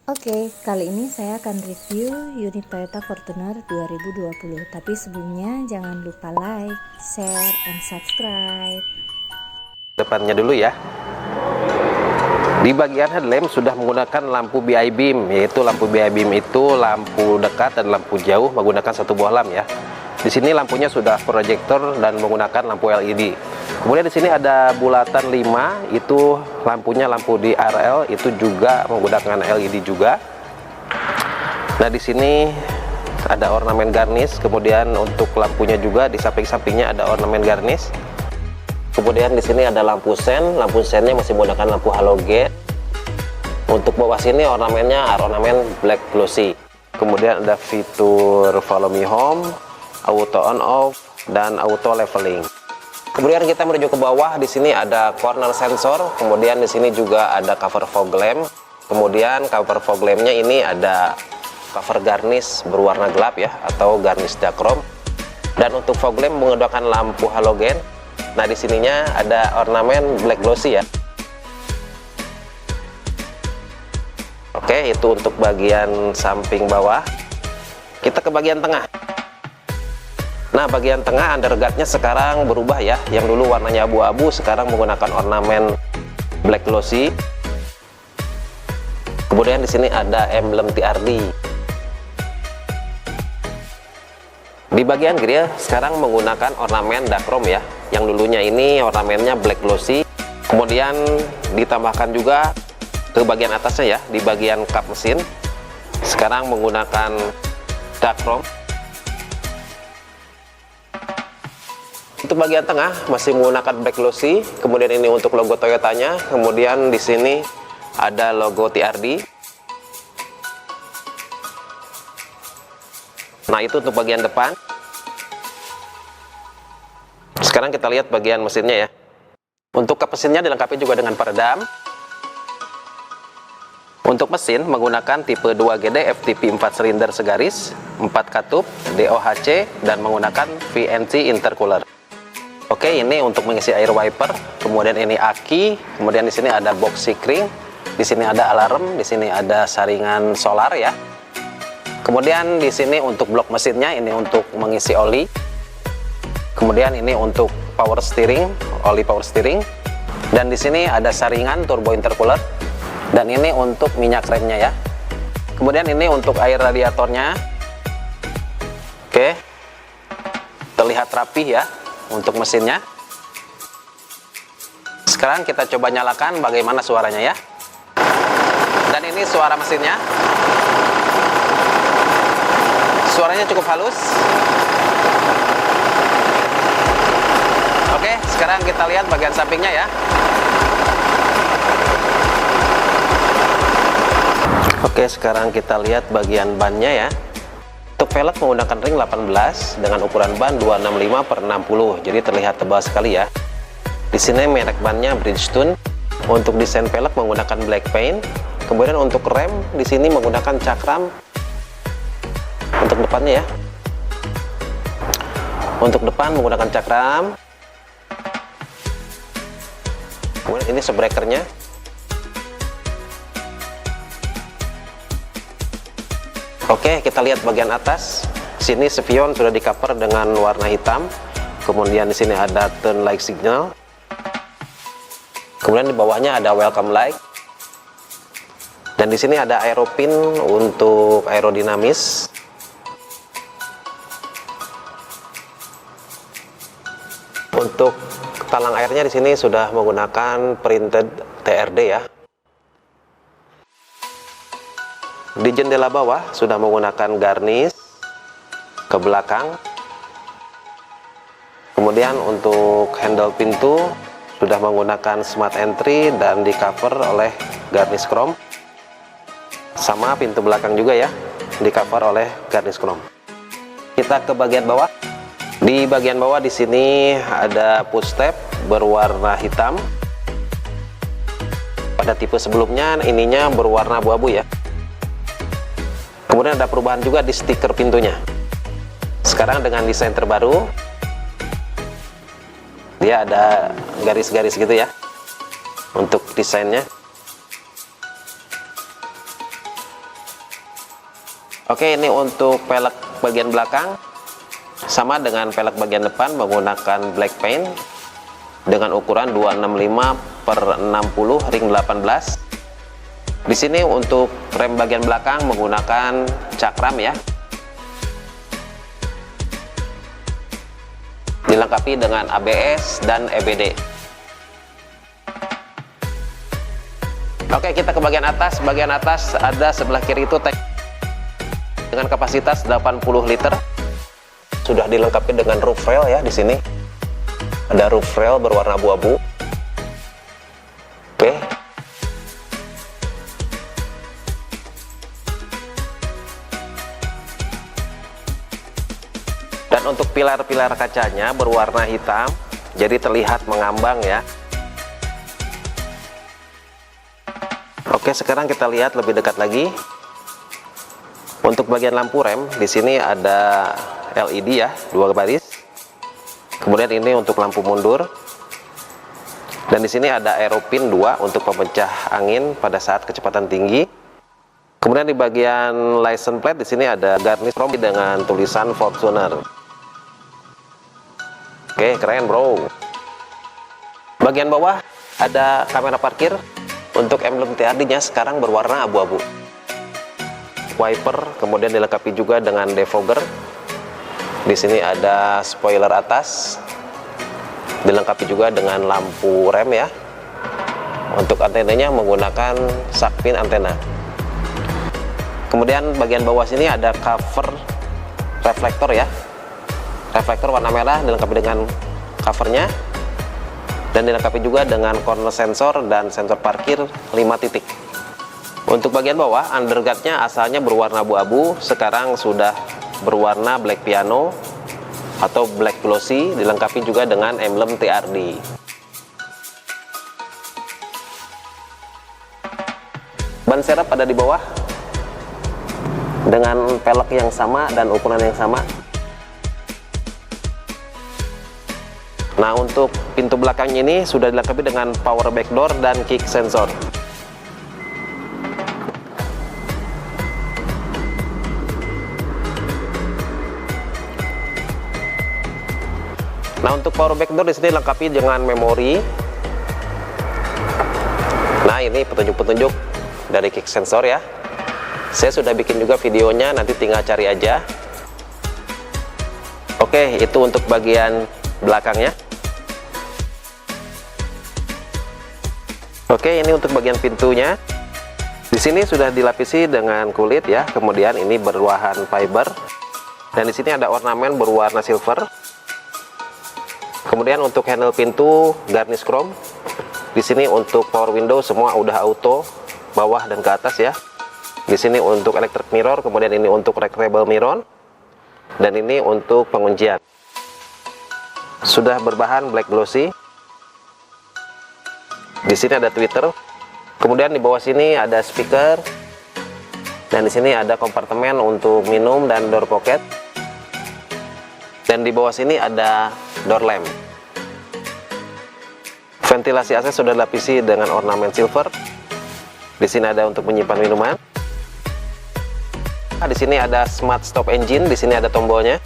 Oke, kali ini saya akan review unit Toyota Fortuner 2020. Tapi sebelumnya jangan lupa like, share, and subscribe. Depannya dulu ya. Di bagian headlamp sudah menggunakan lampu BI beam, yaitu lampu BI beam itu lampu dekat dan lampu jauh menggunakan satu buah lamp ya. Di sini lampunya sudah proyektor dan menggunakan lampu LED. Kemudian di sini ada bulatan 5, itu lampunya lampu DRL, itu juga menggunakan LED juga. Nah, di sini ada ornamen garnish, kemudian untuk lampunya juga di samping-sampingnya ada ornamen garnish. Kemudian di sini ada lampu sen, lampu sennya masih menggunakan lampu halogen. Untuk bawah sini ornamennya ornamen black glossy. Kemudian ada fitur follow me home, auto on off, dan auto leveling. Kemudian kita menuju ke bawah, di sini ada corner sensor, kemudian di sini juga ada cover fog lamp. Kemudian cover fog lampnya ini ada cover garnish berwarna gelap ya, atau garnish dark chrome. Dan untuk fog lamp menggunakan lampu halogen. Nah, di sininya ada ornamen black glossy ya. Oke, itu untuk bagian samping bawah. Kita ke bagian tengah. Nah, bagian tengah underguardnya sekarang berubah ya. Yang dulu warnanya abu-abu, sekarang menggunakan ornamen black glossy. Kemudian di sini ada emblem TRD. Di bagian grill sekarang menggunakan ornamen dark chrome ya. Yang dulunya ini ornamennya black glossy. Kemudian ditambahkan juga ke bagian atasnya ya, di bagian kap mesin sekarang menggunakan dark chrome. Untuk bagian tengah masih menggunakan black glossy. Kemudian ini untuk logo Toyotanya. Kemudian di sini ada logo TRD. Nah, itu untuk bagian depan. Sekarang kita lihat bagian mesinnya ya. Untuk kap mesinnya dilengkapi juga dengan peredam. Untuk mesin menggunakan tipe 2GD FTP 4 silinder segaris, 4 katup, DOHC, dan menggunakan VNC intercooler. Oke, ini untuk mengisi air wiper. Kemudian ini aki. Kemudian di sini ada box sikring. Di sini ada alarm. Di sini ada saringan solar ya. Kemudian di sini untuk blok mesinnya ini untuk mengisi oli. Kemudian ini untuk power steering, oli power steering. Dan di sini ada saringan turbo intercooler. Dan ini untuk minyak remnya ya. Kemudian ini untuk air radiatornya. Oke. Terlihat rapi ya untuk mesinnya. Sekarang kita coba nyalakan bagaimana suaranya ya. Dan ini suara mesinnya. Suaranya cukup halus. Oke, sekarang kita lihat bagian sampingnya ya. Oke, sekarang kita lihat bagian bannya ya. Untuk velg menggunakan ring 18 dengan ukuran ban 265/60. Jadi terlihat tebal sekali ya. Di sini merek bannya Bridgestone. Untuk desain velg menggunakan black paint. Kemudian untuk rem di sini menggunakan cakram. Untuk depannya ya. Untuk depan menggunakan cakram. Kemudian ini shockbreakernya. Oke, kita lihat bagian atas. Sini spion sudah di cover dengan warna hitam. Kemudian di sini ada turn light signal. Kemudian di bawahnya ada welcome light. Dan di sini ada aeropin untuk aerodinamis. Untuk talang airnya di sini sudah menggunakan printed TRD ya. Di jendela bawah sudah menggunakan garnish ke belakang. Kemudian untuk handle pintu sudah menggunakan smart entry dan di cover oleh garnish chrome. Sama pintu belakang juga ya, di cover oleh garnish chrome. Kita ke bagian bawah. Di bagian bawah di sini ada push step berwarna hitam. Pada tipe sebelumnya ininya berwarna abu-abu ya. Kemudian ada perubahan juga di stiker pintunya. Sekarang dengan desain terbaru, dia ada garis-garis gitu ya untuk desainnya. Oke, ini untuk pelek bagian belakang sama dengan pelek bagian depan menggunakan black paint dengan ukuran 265/60 ring 18. Di sini untuk rem bagian belakang menggunakan cakram ya. Dilengkapi dengan ABS dan EBD. Oke, kita ke bagian atas. Bagian atas ada sebelah kiri itu tank dengan kapasitas 80 liter. Sudah dilengkapi dengan roof rail ya di sini. Ada roof rail berwarna abu-abu. Oke. Dan untuk pilar-pilar kacanya berwarna hitam, jadi terlihat mengambang ya. Oke, sekarang kita lihat lebih dekat lagi. Untuk bagian lampu rem, di sini ada LED ya, 2 baris. Kemudian ini untuk lampu mundur. Dan di sini ada aeropin 2 untuk pemecah angin pada saat kecepatan tinggi. Kemudian di bagian license plate di sini ada garnish chrome dengan tulisan Fortuner. Oke, keren bro. Bagian bawah ada kamera parkir. Untuk emblem TRD-nya sekarang berwarna abu-abu. Wiper kemudian dilengkapi juga dengan defogger. Di sini ada spoiler atas. Dilengkapi juga dengan lampu rem ya. Untuk antenanya menggunakan shark fin antena. Kemudian bagian bawah sini ada cover reflektor ya. Reflektor warna merah dilengkapi dengan covernya. Dan dilengkapi juga dengan corner sensor dan sensor parkir 5 titik. Untuk bagian bawah, underguardnya asalnya berwarna abu-abu, sekarang sudah berwarna black piano atau black glossy, dilengkapi juga dengan emblem TRD. Ban serep ada di bawah dengan pelek yang sama dan ukuran yang sama. Nah, untuk pintu belakang ini sudah dilengkapi dengan power back door dan kick sensor. Nah, untuk power back door di sini dilengkapi dengan memori. Nah, ini petunjuk-petunjuk dari kick sensor ya. Saya sudah bikin juga videonya, nanti tinggal cari aja. Oke, itu untuk bagian belakangnya. Oke, ini untuk bagian pintunya. Di sini sudah dilapisi dengan kulit ya. Kemudian ini berbahan fiber. Dan di sini ada ornamen berwarna silver. Kemudian untuk handle pintu garnish chrome. Di sini untuk power window semua udah auto bawah dan ke atas ya. Di sini untuk electric mirror, kemudian ini untuk retractable mirror. Dan ini untuk penguncian. Sudah berbahan black glossy. Di sini ada tweeter. Kemudian di bawah sini ada speaker. Dan di sini ada kompartemen untuk minum dan door pocket. Dan di bawah sini ada door lamp. Ventilasi AC sudah dilapisi dengan ornamen silver. Di sini ada untuk menyimpan minuman. Di sini ada smart stop engine. Di sini ada tombolnya.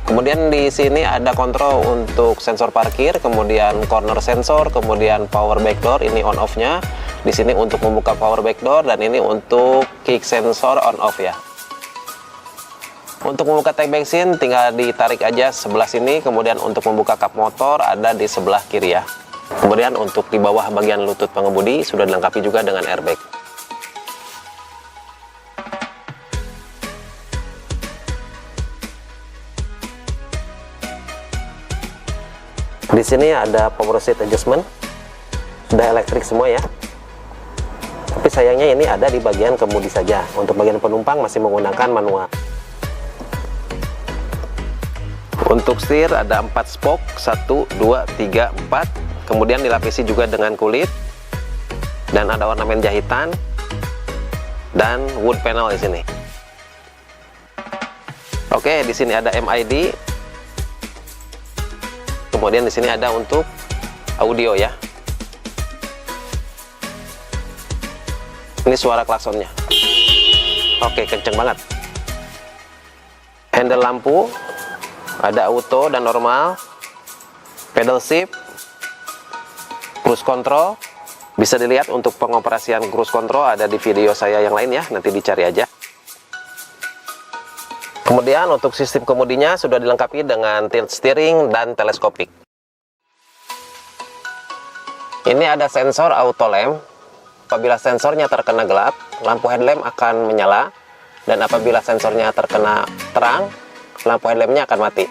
Kemudian di sini ada kontrol untuk sensor parkir, kemudian corner sensor, kemudian power back door, ini on off-nya. Di sini untuk membuka power back door dan ini untuk kick sensor on off ya. Untuk membuka tank bensin tinggal ditarik aja sebelah sini, kemudian untuk membuka kap motor ada di sebelah kiri ya. Kemudian untuk di bawah bagian lutut pengemudi sudah dilengkapi juga dengan airbag. Di sini ada power seat adjustment, sudah elektrik semua ya. Tapi sayangnya ini ada di bagian kemudi saja. Untuk bagian penumpang masih menggunakan manual. Untuk setir ada 4 spoke, 1, 2, 3, 4. Kemudian dilapisi juga dengan kulit dan ada ornamen jahitan dan wood panel di sini. Oke, di sini ada MID. Kemudian di sini ada untuk audio ya. Ini suara klaksonnya. Oke, kenceng banget. Handle lampu ada auto dan normal, pedal shift, cruise control. Bisa dilihat untuk pengoperasian cruise control ada di video saya yang lain ya, nanti dicari aja. Kemudian untuk sistem kemudinya sudah dilengkapi dengan tilt steering dan teleskopik. Ini ada sensor auto lamp. Apabila sensornya terkena gelap, lampu headlamp akan menyala, dan apabila sensornya terkena terang, lampu headlampnya akan mati.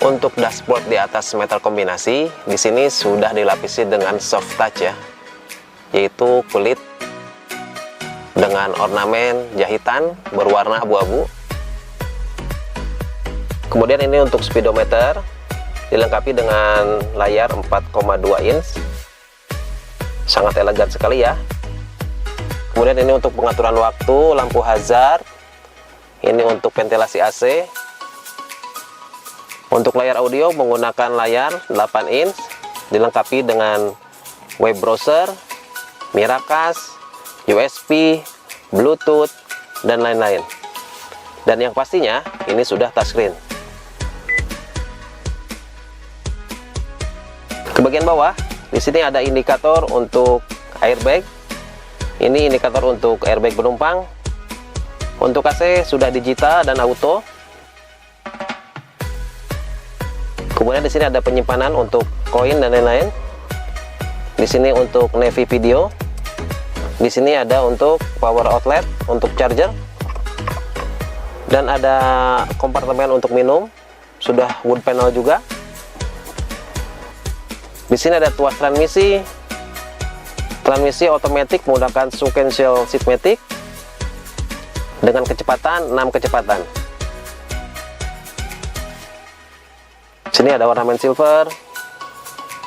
Untuk dashboard di atas metal kombinasi, di sini sudah dilapisi dengan soft touch ya, yaitu kulit dengan ornamen jahitan berwarna abu-abu. Kemudian ini untuk speedometer, dilengkapi dengan layar 4,2 inch. Sangat elegan sekali ya. Kemudian ini untuk pengaturan waktu, lampu hazard. Ini untuk ventilasi AC. Untuk layar audio menggunakan layar 8 inch, dilengkapi dengan web browser, Miracast, USB, Bluetooth, dan lain-lain. Dan yang pastinya ini sudah touchscreen. Ke bagian bawah, di sini ada indikator untuk airbag. Ini indikator untuk airbag penumpang. Untuk AC sudah digital dan auto. Kemudian di sini ada penyimpanan untuk koin dan lain-lain. Di sini untuk navy video. Di sini ada untuk power outlet untuk charger. Dan ada kompartemen untuk minum. Sudah wood panel juga. Di sini ada tuas transmisi otomatis menggunakan sequential shiftmatic dengan kecepatan 6 kecepatan. Sini ada ornamen silver,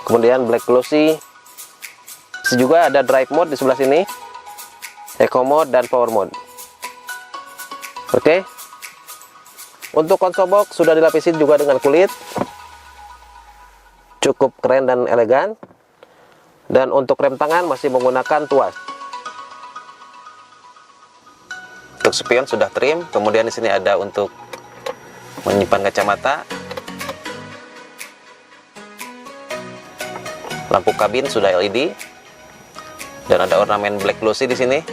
kemudian black glossy. Juga ada drive mode di sebelah sini, eco mode dan power mode. Oke. Untuk konsol box sudah dilapisi juga dengan kulit. Cukup keren dan elegan. Dan untuk rem tangan masih menggunakan tuas. Untuk spion sudah trim. Kemudian di sini ada untuk menyimpan kacamata. Lampu kabin sudah LED. Dan ada ornamen black glossy di sini.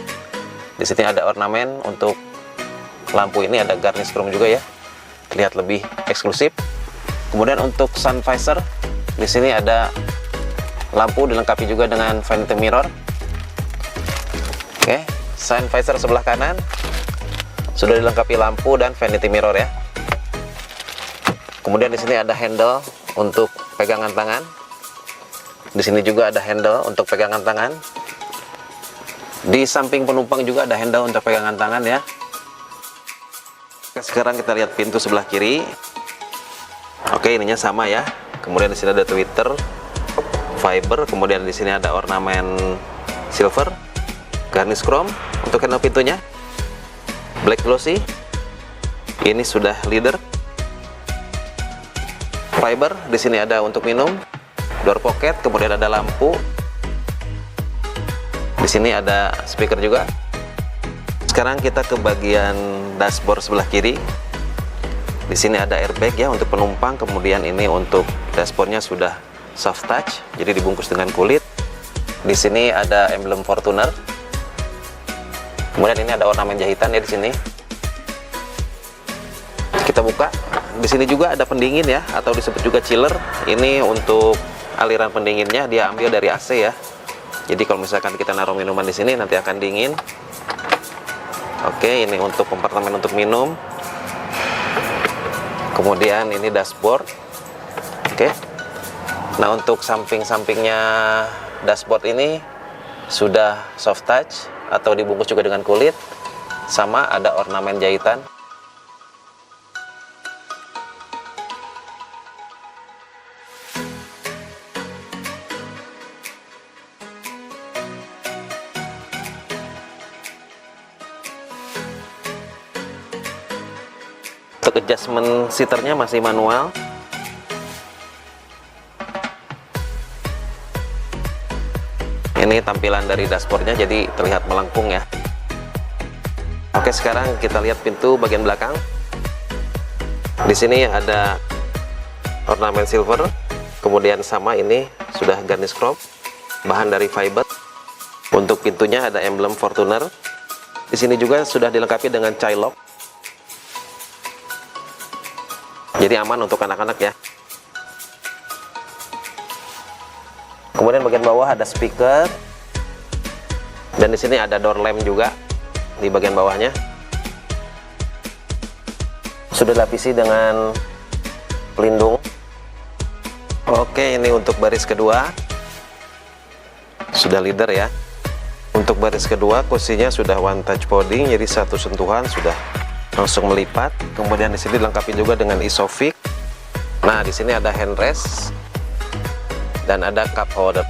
Di sini ada ornamen untuk lampu ini, ada garnish chrome juga ya. Terlihat lebih eksklusif. Kemudian untuk sun visor, di sini ada lampu dilengkapi juga dengan vanity mirror. Oke, sun visor sebelah kanan sudah dilengkapi lampu dan vanity mirror ya. Kemudian di sini ada handle untuk pegangan tangan. Di sini juga ada handle untuk pegangan tangan. Di samping penumpang juga ada handle untuk pegangan tangan ya. Sekarang kita lihat pintu sebelah kiri. Oke, ininya sama ya. Kemudian di sini ada Twitter, fiber, kemudian di sini ada ornamen silver, garnish chrome untuk handle pintunya, black glossy. Ini sudah leader. Fiber, di sini ada untuk minum, door pocket, kemudian ada lampu. Di sini ada speaker juga. Sekarang kita ke bagian dashboard sebelah kiri. Di sini ada airbag ya untuk penumpang, kemudian ini untuk dashboardnya sudah soft touch, jadi dibungkus dengan kulit. Di sini ada emblem Fortuner. Kemudian ini ada ornamen jahitan ya di sini. Kita buka. Di sini juga ada pendingin ya, atau disebut juga chiller. Ini untuk aliran pendinginnya dia ambil dari AC ya. Jadi kalau misalkan kita naruh minuman di sini nanti akan dingin. Oke, ini untuk kompartemen untuk minum. Kemudian ini dashboard. Oke. Nah, untuk samping-sampingnya dashboard ini sudah soft touch atau dibungkus juga dengan kulit. Sama ada ornamen jahitan. Untuk adjustment seaternya masih manual. Ini tampilan dari dashboardnya, jadi terlihat melengkung ya. Oke, sekarang kita lihat pintu bagian belakang. Di sini ada ornamen silver, kemudian sama ini sudah garnish chrome, bahan dari fiber. Untuk pintunya ada emblem Fortuner. Di sini juga sudah dilengkapi dengan child lock. Jadi aman untuk anak-anak ya. Kemudian bagian bawah ada speaker. Dan di sini ada door lamp juga di bagian bawahnya. Sudah dilapisi dengan pelindung. Oke, ini untuk baris kedua. Sudah leather ya. Untuk baris kedua kursinya sudah one touch folding, jadi satu sentuhan sudah langsung melipat. Kemudian di sini dilengkapi juga dengan isofix. Nah, di sini ada handrest dan ada cup holder.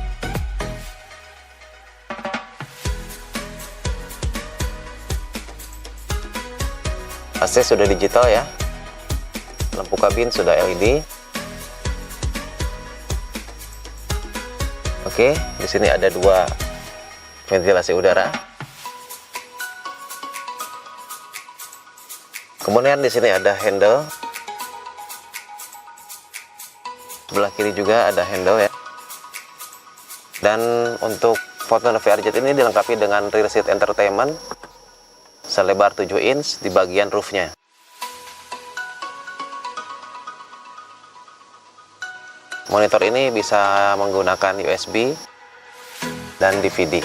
AC sudah digital ya. Lampu kabin sudah LED. Oke, di sini ada dua ventilasi udara. Kemudian di sini ada handle. Sebelah kiri juga ada handle ya. Dan untuk Fortuner VR Jet ini dilengkapi dengan rear seat entertainment selebar 7 inch di bagian roofnya. Monitor ini bisa menggunakan USB dan DVD.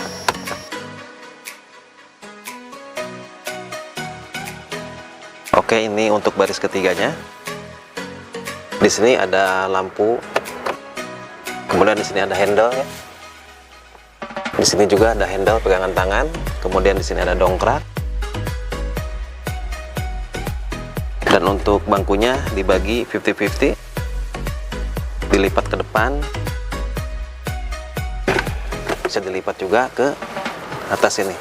Oke, ini untuk baris ketiganya. Di sini ada lampu. Kemudian di sini ada handle ya. Di sini juga ada handle pegangan tangan. Kemudian di sini ada dongkrak. Dan untuk bangkunya dibagi 50-50. Dilipat ke depan. Bisa dilipat juga ke atas ini.